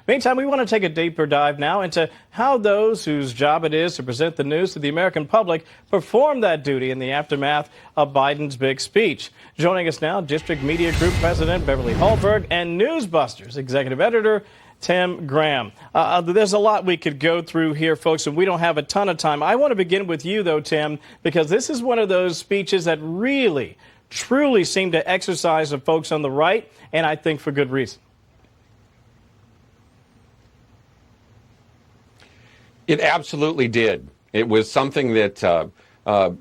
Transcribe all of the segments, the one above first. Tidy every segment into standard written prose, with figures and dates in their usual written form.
Meantime, we want to take a deeper dive now into how those whose job it is to present the news to the American public perform that duty in the aftermath of Biden's big speech. Joining us now, District Media Group President Beverly Hallberg and Newsbusters Executive Editor Tim Graham. There's a lot we could go through here, folks, and we don't have a ton of time. I want to begin with you, though, Tim, because this is one of those speeches that really, truly seem to exercise the folks on the right, and I think for good reason. It absolutely did. It was something that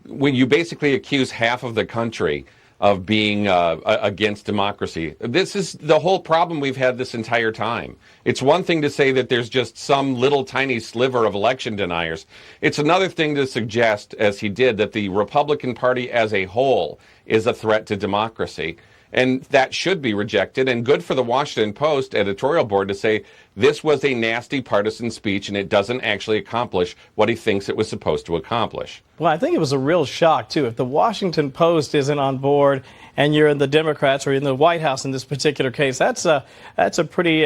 when you basically accuse half of the country of being against democracy. This is the whole problem we've had this entire time. It's one thing to say that there's just some little tiny sliver of election deniers. It's another thing to suggest, as he did, that the Republican Party as a whole is a threat to democracy. And that should be rejected. And good for the Washington Post editorial board to say this was a nasty partisan speech and it doesn't actually accomplish what he thinks it was supposed to accomplish. Well, I think it was a real shock, too. If the Washington Post isn't on board and you're in the Democrats or in the White House in this particular case, that's a pretty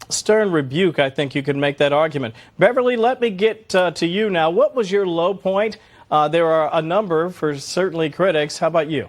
stern rebuke. I think you could make that argument. Beverly, let me get to you now. What was your low point? There are a number for certainly critics. How about you?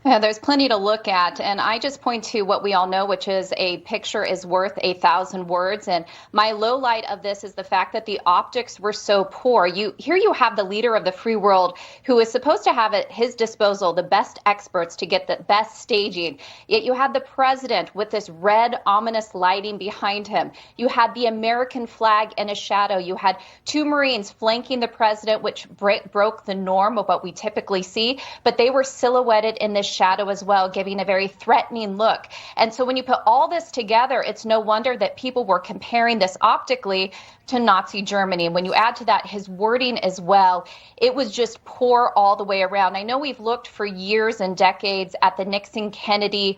Yeah, there's plenty to look at, and I just point to what we all know, which is a picture is worth 1,000 words. And my low light of this is the fact that the optics were so poor. Here you have the leader of the free world who is supposed to have at his disposal the best experts to get the best staging. Yet you had the president with this red, ominous lighting behind him. You had the American flag in a shadow. You had two Marines flanking the president, which broke the norm of what we typically see, but they were silhouetted in this shadow as well, giving a very threatening look. And so when you put all this together, it's no wonder that people were comparing this optically to Nazi Germany. And when you add to that his wording as well, it was just poor all the way around. I know we've looked for years and decades at the Nixon-Kennedy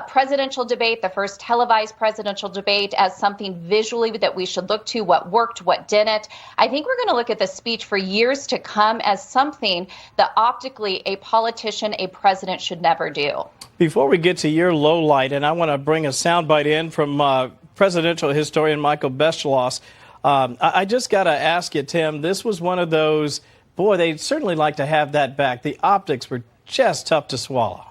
presidential debate, the first televised presidential debate, as something visually that we should look to, what worked, what didn't. I think we're going to look at the speech for years to come as something that optically a politician, a president should never do. Before we get to your low light, and I want to bring a soundbite in from presidential historian Michael Beschloss. I just got to ask you, Tim, this was one of those, boy, they'd certainly like to have that back. The optics were just tough to swallow.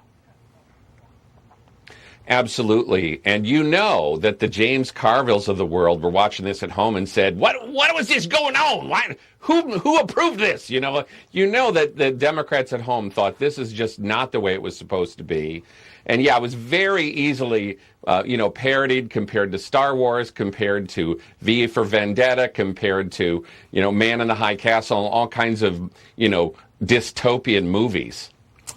Absolutely. And you know that the James Carvilles of the world were watching this at home and said, what was this going on? Why, who approved this? You know that the Democrats at home thought this is just not the way it was supposed to be. And yeah, it was very easily, parodied, compared to Star Wars, compared to V for Vendetta, compared to, Man in the High Castle, and all kinds of, dystopian movies.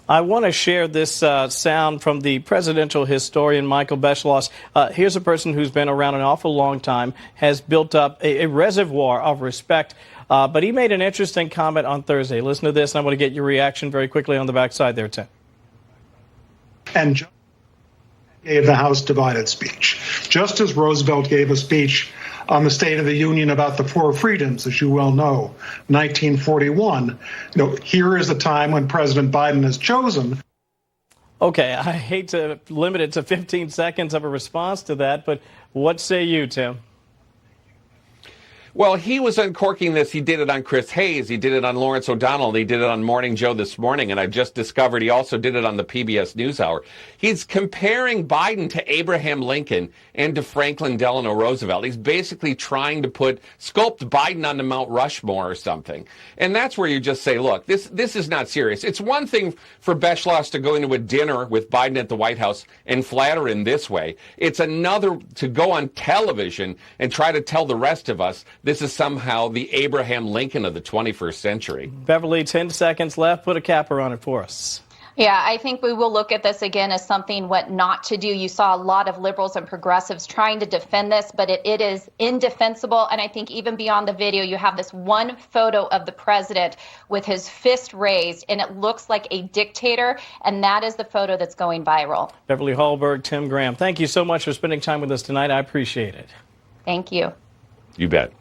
I want to share this sound from the presidential historian Michael Beschloss. Here's a person who's been around an awful long time, has built up a reservoir of respect, but he made an interesting comment on Thursday. Listen to this, and I want to get your reaction very quickly on the backside there, Tim. And gave the House divided speech, just as Roosevelt gave a speech on the State of the Union about the four freedoms, as you well know, 1941. Here is the time when President Biden has chosen. Okay, I hate to limit it to 15 seconds of a response to that, but what say you, Tim? Well, he was uncorking this. He did it on Chris Hayes. He did it on Lawrence O'Donnell. He did it on Morning Joe this morning. And I just discovered he also did it on the PBS NewsHour. He's comparing Biden to Abraham Lincoln and to Franklin Delano Roosevelt. He's basically trying to sculpt Biden onto Mount Rushmore or something. And that's where you just say, look, this is not serious. It's one thing for Beschloss to go into a dinner with Biden at the White House and flatter in this way. It's another to go on television and try to tell the rest of us this is somehow the Abraham Lincoln of the 21st century. Beverly, 10 seconds left. Put a capper on it for us. Yeah, I think we will look at this again as something what not to do. You saw a lot of liberals and progressives trying to defend this, but it is indefensible. And I think even beyond the video, you have this one photo of the president with his fist raised, and it looks like a dictator. And that is the photo that's going viral. Beverly Hallberg, Tim Graham, thank you so much for spending time with us tonight. I appreciate it. Thank you. You bet.